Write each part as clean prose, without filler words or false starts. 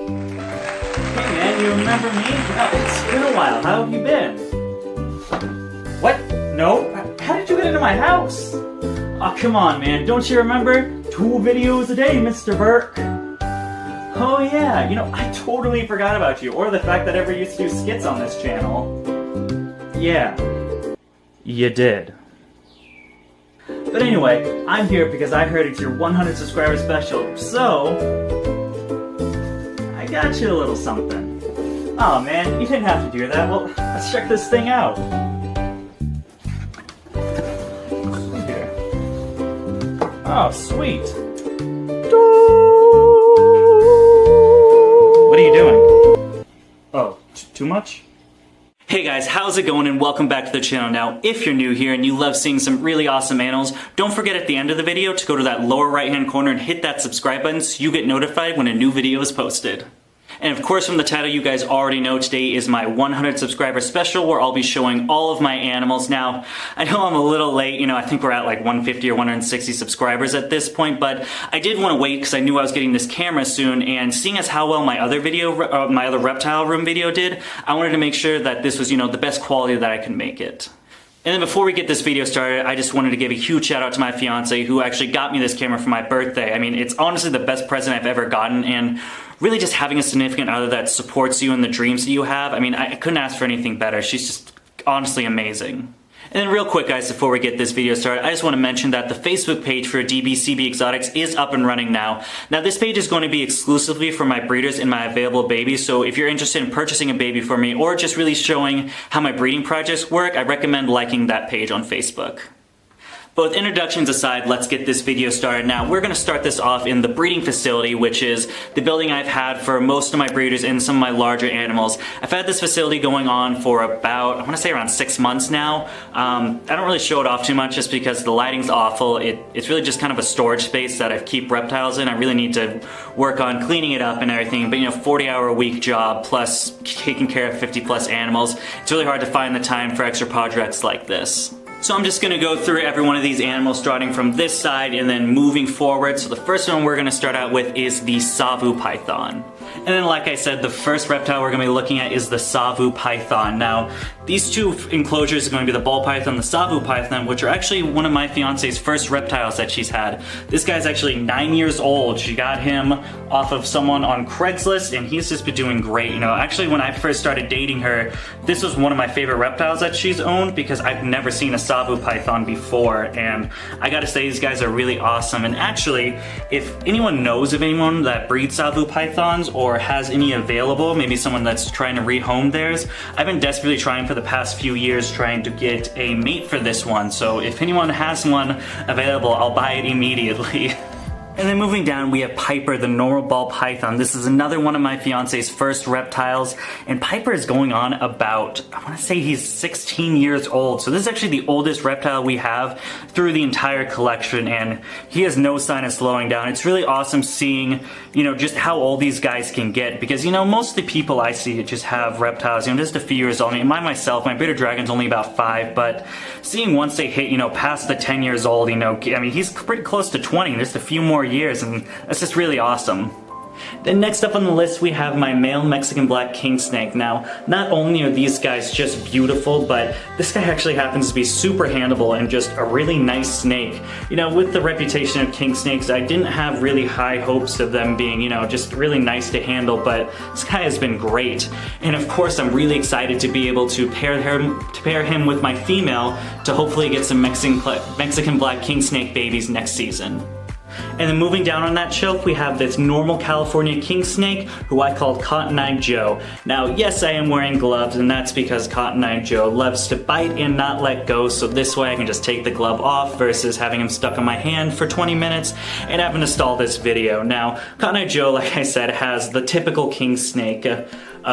Hey man, you remember me? No, it's been a while. How have you been? What? No? How did you get into my house? Oh, come on, man. Don't you remember? 2 videos a day, Mr. Burke. Oh yeah, I totally forgot about you, or the fact that I ever used to do skits on this channel. Yeah, you did. But anyway, I'm here because I heard it's your 100 subscriber special, so I got you a little something. Oh man, you didn't have to do that. Well, let's check this thing out. Here. Oh, sweet. What are you doing? Oh, too much? Hey guys, how's it going, and welcome back to the channel. Now, if you're new here and you love seeing some really awesome animals, don't forget at the end of the video to go to that lower right hand corner and hit that subscribe button so you get notified when a new video is posted. And of course, from the title, you guys already know today is my 100 subscriber special where I'll be showing all of my animals. Now, I know I'm a little late, I think we're at like 150 or 160 subscribers at this point, but I did want to wait because I knew I was getting this camera soon, and seeing as how well my other video, my other reptile room video did, I wanted to make sure that this was, the best quality that I could make it. And then before we get this video started, I just wanted to give a huge shout out to my fiance who actually got me this camera for my birthday. I mean, it's honestly the best present I've ever gotten, and really just having a significant other that supports you in the dreams that you have, I mean, I couldn't ask for anything better. She's just honestly amazing. And then real quick guys, before we get this video started, I just want to mention that the Facebook page for DBCB Exotics is up and running now. Now this page is going to be exclusively for my breeders and my available babies, so if you're interested in purchasing a baby for me or just really showing how my breeding projects work, I recommend liking that page on Facebook. But with introductions aside, let's get this video started. Now, we're going to start this off in the breeding facility, which is the building I've had for most of my breeders and some of my larger animals. I've had this facility going on for about, I want to say around 6 months now. I don't really show it off too much just because the lighting's awful. It's really just kind of a storage space that I keep reptiles in. I really need to work on cleaning it up and everything, but 40-hour-a-week job plus taking care of 50+ animals. It's really hard to find the time for extra projects like this. So I'm just going to go through every one of these animals starting from this side and then moving forward. So the first one we're going to start out with is the Savu python. And then like I said, the first reptile we're going to be looking at is the Savu python. Now, these two enclosures are going to be the ball python and the Savu python, which are actually one of my fiance's first reptiles that she's had. This guy's actually 9 years old. She got him off of someone on Craigslist, and he's just been doing great. Actually when I first started dating her, this was one of my favorite reptiles that she's owned because I've never seen a Savu python before, and I gotta say these guys are really awesome. And actually, if anyone knows of anyone that breeds Savu pythons or has any available, maybe someone that's trying to rehome theirs, I've been desperately trying for the past few years trying to get a mate for this one, so if anyone has one available, I'll buy it immediately. And then moving down, we have Piper, the normal ball python. This is another one of my fiance's first reptiles, and Piper is going on about, I want to say he's 16 years old. So this is actually the oldest reptile we have through the entire collection, and he has no sign of slowing down. It's really awesome seeing, just how old these guys can get, because, most of the people I see just have reptiles, just a few years old. I mean, myself, my bearded dragon's only about 5, but seeing once they hit, past the 10 years old, I mean, he's pretty close to 20, just a few more years, and that's just really awesome. Then next up on the list we have my male Mexican black king snake. Now, not only are these guys just beautiful, but this guy actually happens to be super handleable and just a really nice snake. With the reputation of king snakes, I didn't have really high hopes of them being, just really nice to handle, but this guy has been great. And of course, I'm really excited to be able to pair him with my female to hopefully get some Mexican black king snake babies next season. And then moving down on that shelf, we have this normal California king snake, who I called Cotton-Eyed Joe. Now, yes, I am wearing gloves, and that's because Cotton-Eyed Joe loves to bite and not let go, so this way I can just take the glove off versus having him stuck on my hand for 20 minutes and having to stall this video. Now, Cotton-Eyed Joe, like I said, has the typical king snake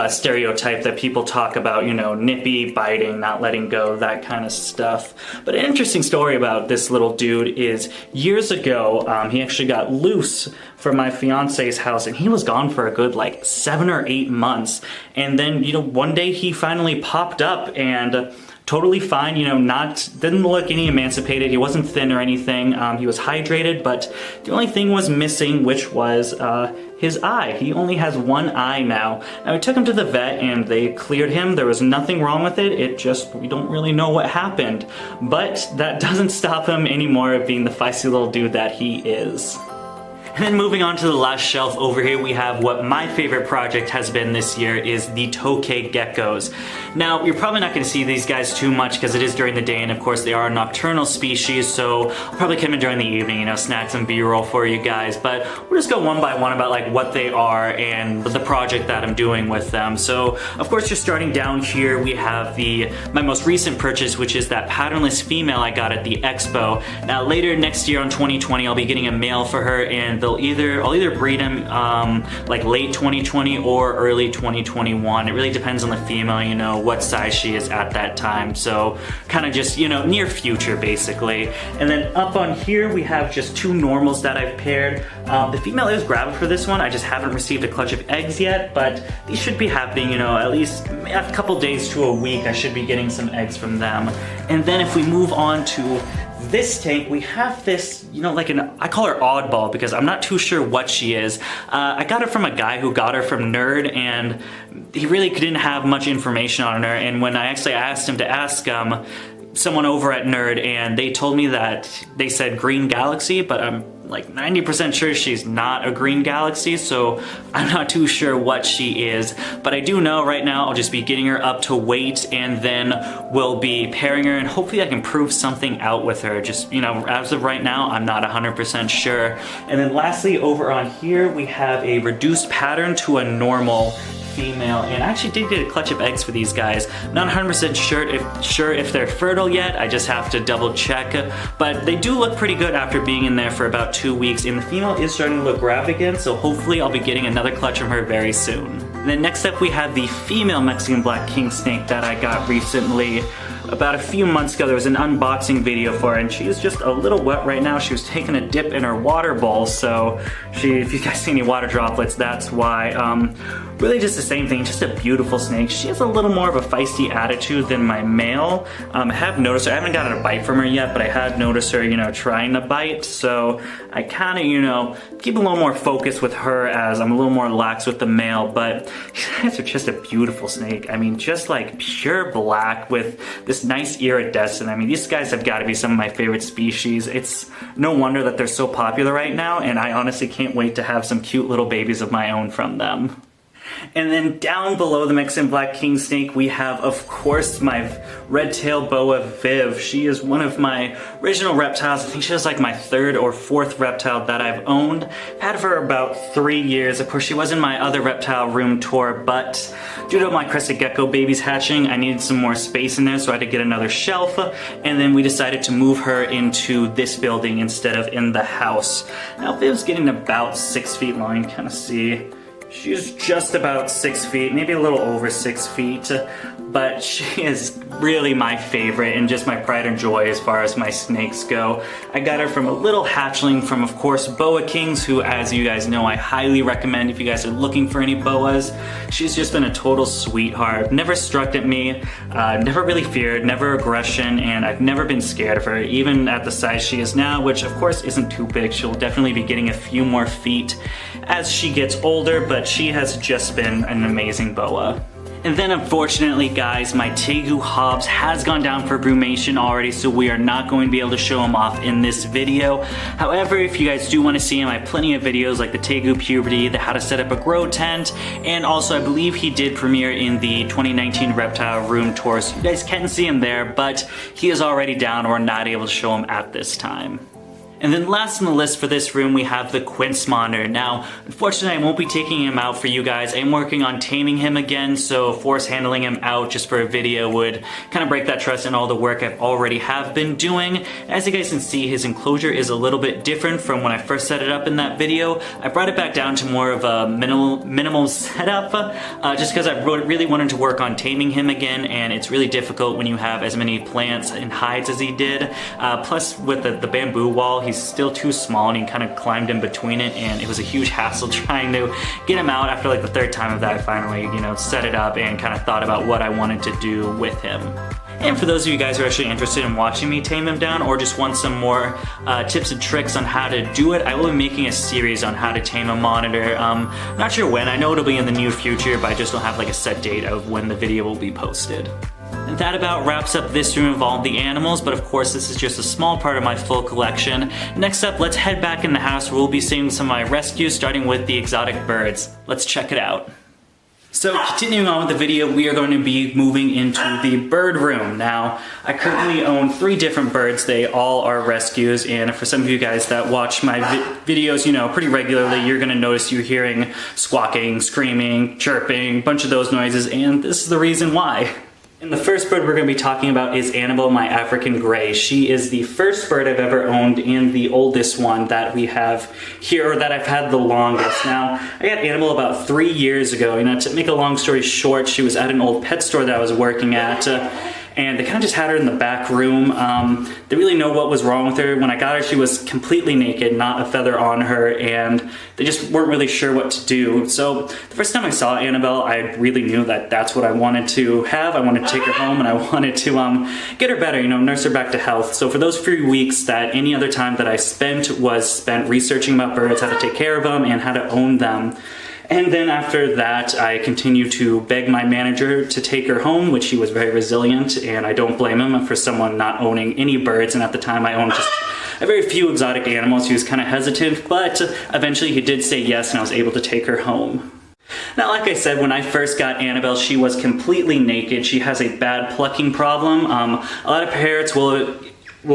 stereotype that people talk about, nippy, biting, not letting go, that kind of stuff. But an interesting story about this little dude is years ago, he actually got loose from my fiance's house, and he was gone for a good like 7 or 8 months. And then, one day he finally popped up, and totally fine, you know, didn't look any emancipated. He wasn't thin or anything. He was hydrated, but the only thing was missing, which was his eye. He only has one eye now. Now we took him to the vet and they cleared him. There was nothing wrong with it. We don't really know what happened. But that doesn't stop him anymore of being the feisty little dude that he is. And then moving on to the last shelf over here, we have what my favorite project has been this year is the tokay geckos. Now, you're probably not going to see these guys too much because it is during the day, and of course they are a nocturnal species, so I'll probably come in during the evening, you know, snag some B-roll for you guys. But we'll just go one by one about like what they are and the project that I'm doing with them. So, of course, just starting down here, we have my most recent purchase, which is that patternless female I got at the expo. Now, later next year on 2020, I'll be getting a male for her, and I'll either breed him like late 2020 or early 2021. It really depends on the female, you know, what size she is at that time. So kind of just, you know, near future basically. And then up on here we have just two normals that I've paired. The female is gravid for this one. I just haven't received a clutch of eggs yet, but these should be happening, you know, at least a couple days to a week. I should be getting some eggs from them. And then if we move on to this tank, we have this, you know, like I call her oddball because I'm not too sure what she is. I got her from a guy who got her from Nerd, and he really didn't have much information on her. And when I actually asked him to ask someone over at Nerd, and they told me that they said Green Galaxy, but I'm like 90% sure she's not a Green Galaxy, so I'm not too sure what she is. But I do know right now I'll just be getting her up to weight, and then we'll be pairing her, and hopefully I can prove something out with her. Just, you know, as of right now, I'm not 100% sure. And then lastly, over on here, we have a reduced pattern to a normal female, and I actually did get a clutch of eggs for these guys. Not 100% sure if they're fertile yet. I just have to double check, but they do look pretty good after being in there for about 2 weeks, and the female is starting to look gravid again, so hopefully I'll be getting another clutch from her very soon. And then next up we have the female Mexican black king snake that I got recently. About a few months ago, there was an unboxing video for her, and she is just a little wet right now. She was taking a dip in her water bowl, so if you guys see any water droplets, that's why. Really just the same thing, just a beautiful snake. She has a little more of a feisty attitude than my male. I have noticed her, I haven't gotten a bite from her yet, but I have noticed her, you know, trying to bite, so I kind of, you know, keep a little more focus with her as I'm a little more lax with the male. But these guys are just a beautiful snake. I mean, just like pure black with this nice iridescent. I mean, these guys have got to be some of my favorite species. It's no wonder that they're so popular right now, and I honestly can't wait to have some cute little babies of my own from them. And then down below the Mexican black king snake, we have, of course, my red-tailed boa Viv. She is one of my original reptiles. I think she was like my third or fourth reptile that I've owned. I've had her for about 3 years. Of course, she was in my other reptile room tour, but due to my crested gecko babies hatching, I needed some more space in there, so I had to get another shelf, and then we decided to move her into this building instead of in the house. Now, Viv's getting about 6 feet long, you can kind of see. She's just about 6 feet, maybe a little over 6 feet, but she is really my favorite and just my pride and joy as far as my snakes go. I got her from a little hatchling from, of course, Boa Kings, who, as you guys know, I highly recommend if you guys are looking for any boas. She's just been a total sweetheart, never struck at me, never really feared, never aggression, and I've never been scared of her, even at the size she is now, which of course isn't too big. She'll definitely be getting a few more feet as she gets older, but she has just been an amazing boa. And then unfortunately, guys, my Tegu Hobbs has gone down for brumation already, so we are not going to be able to show him off in this video. However, if you guys do want to see him, I have plenty of videos like the Tegu Puberty, the how to set up a grow tent, and also I believe he did premiere in the 2019 Reptile Room Tour, so you guys can see him there, but he is already down. We're not able to show him at this time. And then last on the list for this room, we have the Quince Monitor. Now, unfortunately, I won't be taking him out for you guys. I'm working on taming him again, so force handling him out just for a video would kind of break that trust in all the work I've already have been doing. As you guys can see, his enclosure is a little bit different from when I first set it up in that video. I brought it back down to more of a minimal setup, just because I really wanted to work on taming him again, and it's really difficult when you have as many plants and hides as he did. Plus, with the bamboo wall, he's still too small and he kind of climbed in between it, and it was a huge hassle trying to get him out. After like the third time of that, I finally, you know, set it up and kind of thought about what I wanted to do with him. And for those of you guys who are actually interested in watching me tame him down or just want some more tips and tricks on how to do it, I will be making a series on how to tame a monitor. Not sure when, I know it'll be in the near future, but I just don't have like a set date of when the video will be posted. And that about wraps up this room of all the animals, but of course this is just a small part of my full collection. Next up, let's head back in the house where we'll be seeing some of my rescues, starting with the exotic birds. Let's check it out. So continuing on with the video, we are going to be moving into the bird room. Now, I currently own 3 different birds. They all are rescues, and for some of you guys that watch my videos, you know, pretty regularly, you're gonna notice you hearing squawking, screaming, chirping, a bunch of those noises, and this is the reason why. And the first bird we're going to be talking about is Annabelle, my African Grey. She is the first bird I've ever owned and the oldest one that we have here, or that I've had the longest. Now, I got Annabelle about 3 years ago. You know, to make a long story short, she was at an old pet store that I was working at. And they kind of just had her in the back room. They didn't really know what was wrong with her. When I got her, she was completely naked, not a feather on her, and they just weren't really sure what to do. So the first time I saw Annabelle, I really knew that that's what I wanted to have. I wanted to take her home, and I wanted to get her better, you know, nurse her back to health. So for those few weeks that any other time that I spent was spent researching about birds, how to take care of them, and how to own them. And then after that, I continued to beg my manager to take her home, which he was very resilient, and I don't blame him for someone not owning any birds. And at the time, I owned just a very few exotic animals. He was kind of hesitant, but eventually he did say yes, and I was able to take her home. Now, like I said, when I first got Annabelle, she was completely naked. She has a bad plucking problem. A lot of parrots will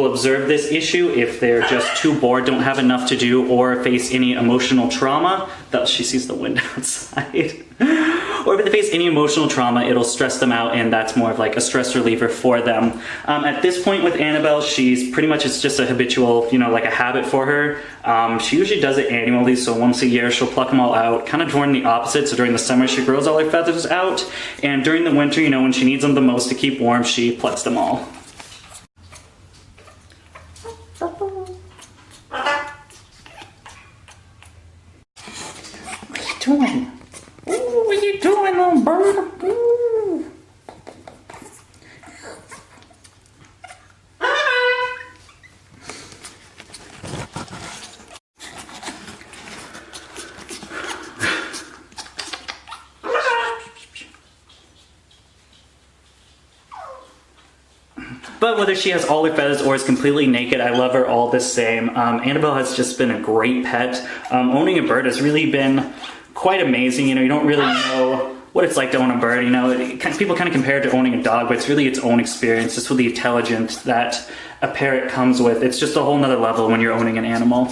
observe this issue if they're just too bored, don't have enough to do, or face any emotional trauma. She sees the wind outside. Or if they face any emotional trauma, it'll stress them out, and that's more of like a stress reliever for them. At this point with Annabelle, she's pretty much, it's just a habitual, you know, like a habit for her. She usually does it annually, so once a year she'll pluck them all out, kind of during the opposite. So during the summer she grows all her feathers out, and during the winter, you know, when she needs them the most to keep warm, she plucks them all. Doing? Ooh, what are you doing, little bird? Ooh. But whether she has all her feathers or is completely naked, I love her all the same. Annabelle has just been a great pet. Owning a bird has really been quite amazing. You know, you don't really know what it's like to own a bird. You know, people kind of compare it to owning a dog, but it's really its own experience, just with the intelligence that a parrot comes with. It's just a whole nother level when you're owning an animal.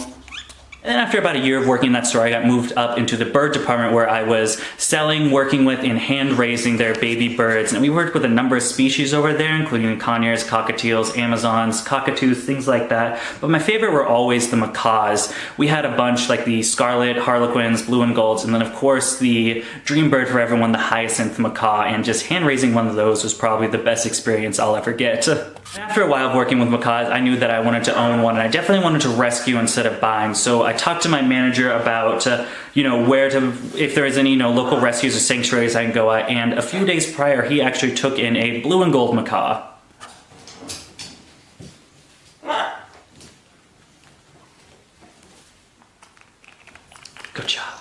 And then after about a year of working in that store, I got moved up into the bird department where I was selling, working with, and hand-raising their baby birds. And we worked with a number of species over there, including conures, cockatiels, amazons, cockatoos, things like that. But my favorite were always the macaws. We had a bunch like the scarlet, harlequins, blue and golds, and then of course the dream bird for everyone, the hyacinth macaw. And just hand-raising one of those was probably the best experience I'll ever get. After a while of working with macaws, I knew that I wanted to own one, and I definitely wanted to rescue instead of buying. So I talked to my manager about, you know, if there is any, you know, local rescues or sanctuaries I can go at. And a few days prior, he actually took in a blue and gold macaw. Good job.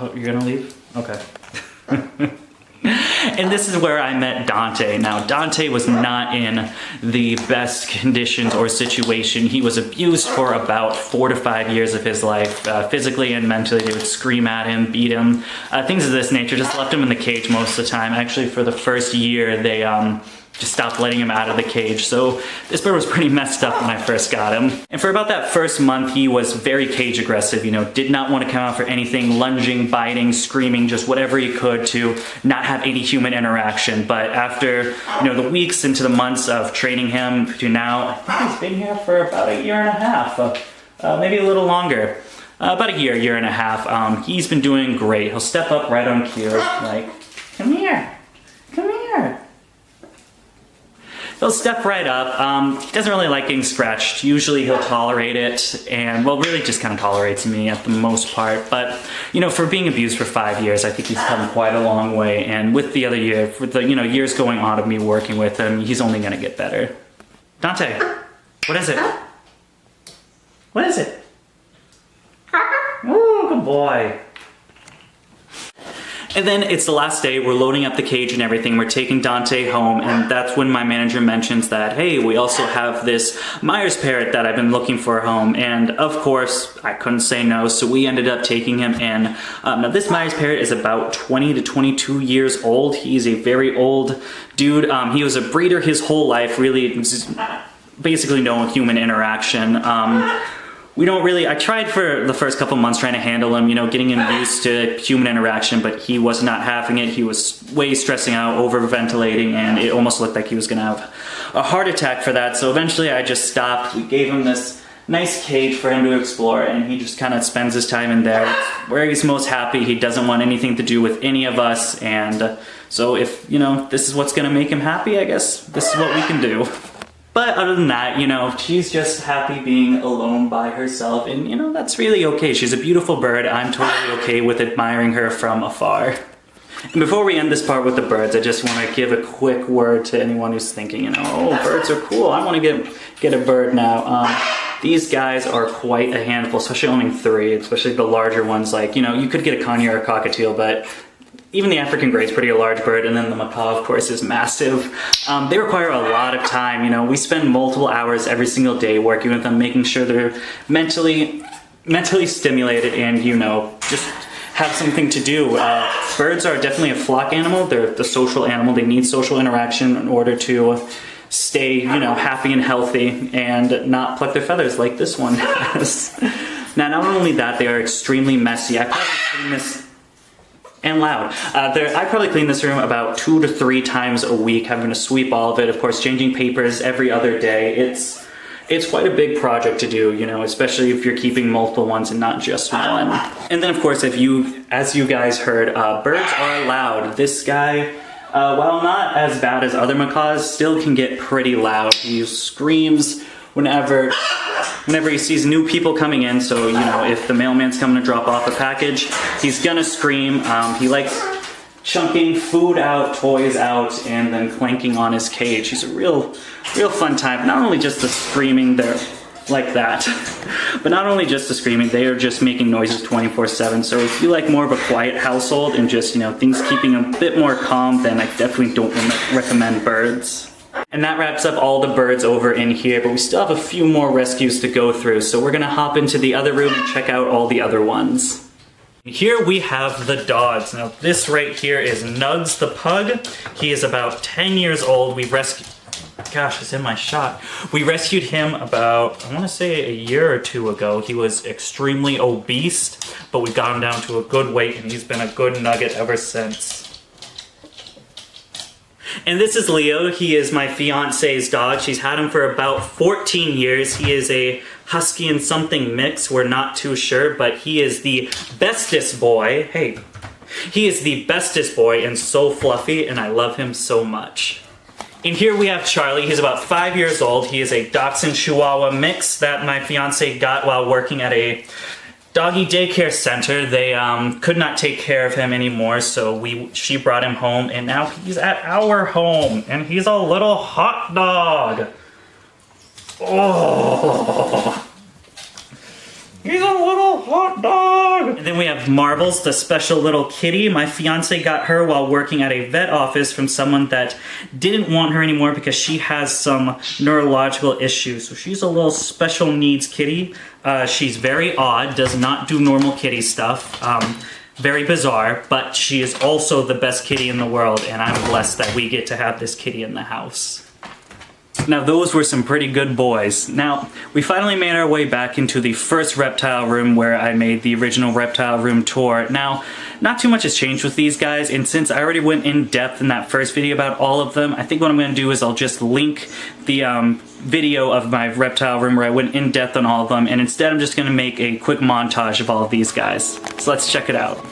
Oh, you're gonna leave? Okay. And this is where I met Dante. Now, Dante was not in the best conditions or situation. He was abused for about 4 to 5 years of his life, physically and mentally. They would scream at him, beat him, things of this nature. Just left him in the cage most of the time. Actually, for the first year, they just stopped letting him out of the cage. So this bird was pretty messed up when I first got him. And for about that first month, he was very cage aggressive, you know, did not want to come out for anything, lunging, biting, screaming, just whatever he could to not have any human interaction. But after, you know, the weeks into the months of training him to now, I think he's been here for about a year and a half, maybe a little longer. About a year and a half. He's been doing great. He'll step up right on cue, like, come here, come here. he'll step right up. Doesn't really like getting scratched. Usually he'll tolerate it, and well, really just kind of tolerates me at the most part. But you know, for being abused for 5 years, I think he's come quite a long way. And with the other year, with the years going on of me working with him, he's only gonna get better. Dante, what is it? What is it? Ooh, good boy. And then it's the last day, we're loading up the cage and everything, we're taking Dante home, and that's when my manager mentions that, hey, we also have this Myers parrot that I've been looking for a home, and of course, I couldn't say no, so we ended up taking him in. Now this Myers parrot is about 20 to 22 years old. He's a very old dude. He was a breeder his whole life, really, basically no human interaction. We don't really, I tried for the first couple months trying to handle him, you know, getting him used to human interaction, but he was not having it. He was way stressing out, overventilating, and it almost looked like he was gonna have a heart attack for that. So eventually I just stopped. We gave him this nice cage for him to explore, and he just kind of spends his time in there. It's where he's most happy. He doesn't want anything to do with any of us, and so if, you know, this is what's gonna make him happy, I guess this is what we can do. But other than that, you know, she's just happy being alone by herself, and you know, that's really okay. She's a beautiful bird. I'm totally okay with admiring her from afar. And before we end this part with the birds, I just want to give a quick word to anyone who's thinking, you know, oh, birds are cool, I want to get a bird now. These guys are quite a handful, especially owning 3, especially the larger ones. Like, you know, you could get a conure or a cockatiel, but even the African grey is pretty a large bird, and then the macaw, of course, is massive. They require a lot of time. You know, we spend multiple hours every single day working with them, making sure they're mentally stimulated and, you know, just have something to do. Birds are definitely a flock animal. They're the social animal. They need social interaction in order to stay, you know, happy and healthy and not pluck their feathers like this one has. Now, not only that, they are extremely messy. I probably clean this and loud. I probably clean this room about 2 to 3 times a week, having to sweep all of it, of course, changing papers every other day. It's quite a big project to do, you know, especially if you're keeping multiple ones and not just one. And then, of course, as you guys heard, birds are loud. This guy, while not as bad as other macaws, still can get pretty loud. He screams whenever he sees new people coming in. So, you know, if the mailman's coming to drop off a package, he's gonna scream. He likes chunking food out, toys out, and then clanking on his cage. He's a real fun time. Not only just the screaming there like that, but not only just the screaming, they are just making noises 24/7. So if you like more of a quiet household and just, you know, things keeping a bit more calm, then I definitely don't recommend birds. And that wraps up all the birds over in here, but we still have a few more rescues to go through, so we're gonna hop into the other room and check out all the other ones. Here we have the dogs. Now this right here is Nugs the pug. He is about 10 years old. We rescued, gosh, it's in my shot. We rescued him about, I wanna say a year or 2 ago. He was extremely obese, but we got him down to a good weight, and he's been a good nugget ever since. And this is Leo. He is my fiance's dog. She's had him for about 14 years. He is a husky and something mix. We're not too sure, but he is the bestest boy. Hey, he is the bestest boy and so fluffy, and I love him so much. And here we have Charlie. He's about 5 years old. He is a Dachshund Chihuahua mix that my fiance got while working at a doggy daycare center. They could not take care of him anymore, so she brought him home, and now he's at our home, and he's a little hot dog. Oh, he's a little hot dog. And then we have Marbles, the special little kitty. My fiance got her while working at a vet office from someone that didn't want her anymore because she has some neurological issues. So she's a little special needs kitty. She's very odd, does not do normal kitty stuff. Very bizarre, but she is also the best kitty in the world, and I'm blessed that we get to have this kitty in the house. Now those were some pretty good boys. Now, we finally made our way back into the first reptile room where I made the original reptile room tour. Now, not too much has changed with these guys, and since I already went in depth in that first video about all of them, I think what I'm going to do is I'll just link the video of my reptile room where I went in depth on all of them, and instead I'm just going to make a quick montage of all of these guys. So let's check it out.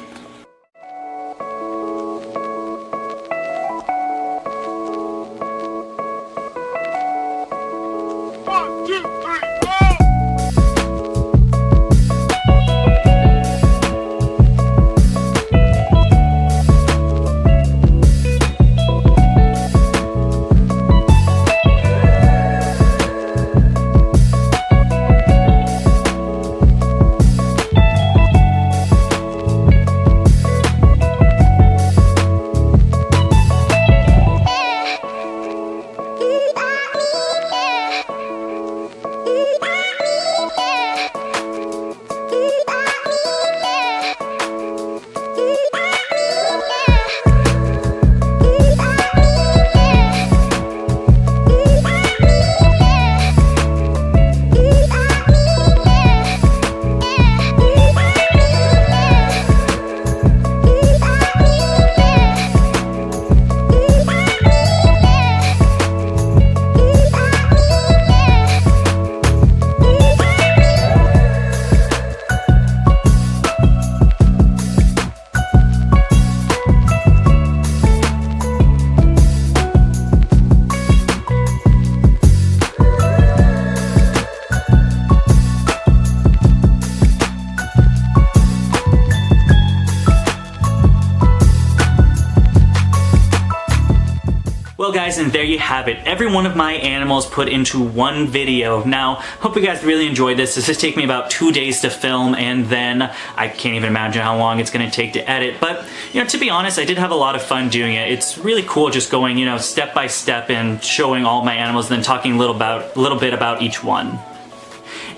Well guys, and there you have it. Every one of my animals put into one video. Now, hope you guys really enjoyed this. This has taken me about 2 days to film, and then I can't even imagine how long it's going to take to edit. But, to be honest, I did have a lot of fun doing it. It's really cool just going, step by step and showing all my animals and then talking a little bit about each one.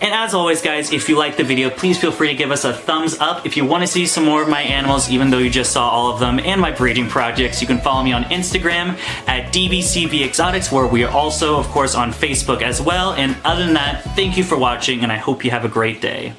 And as always guys, if you liked the video, please feel free to give us a thumbs up. If you want to see some more of my animals, even though you just saw all of them, and my breeding projects, you can follow me on Instagram at dbcbexotics, where we are also, of course, on Facebook as well. And other than that, thank you for watching, and I hope you have a great day.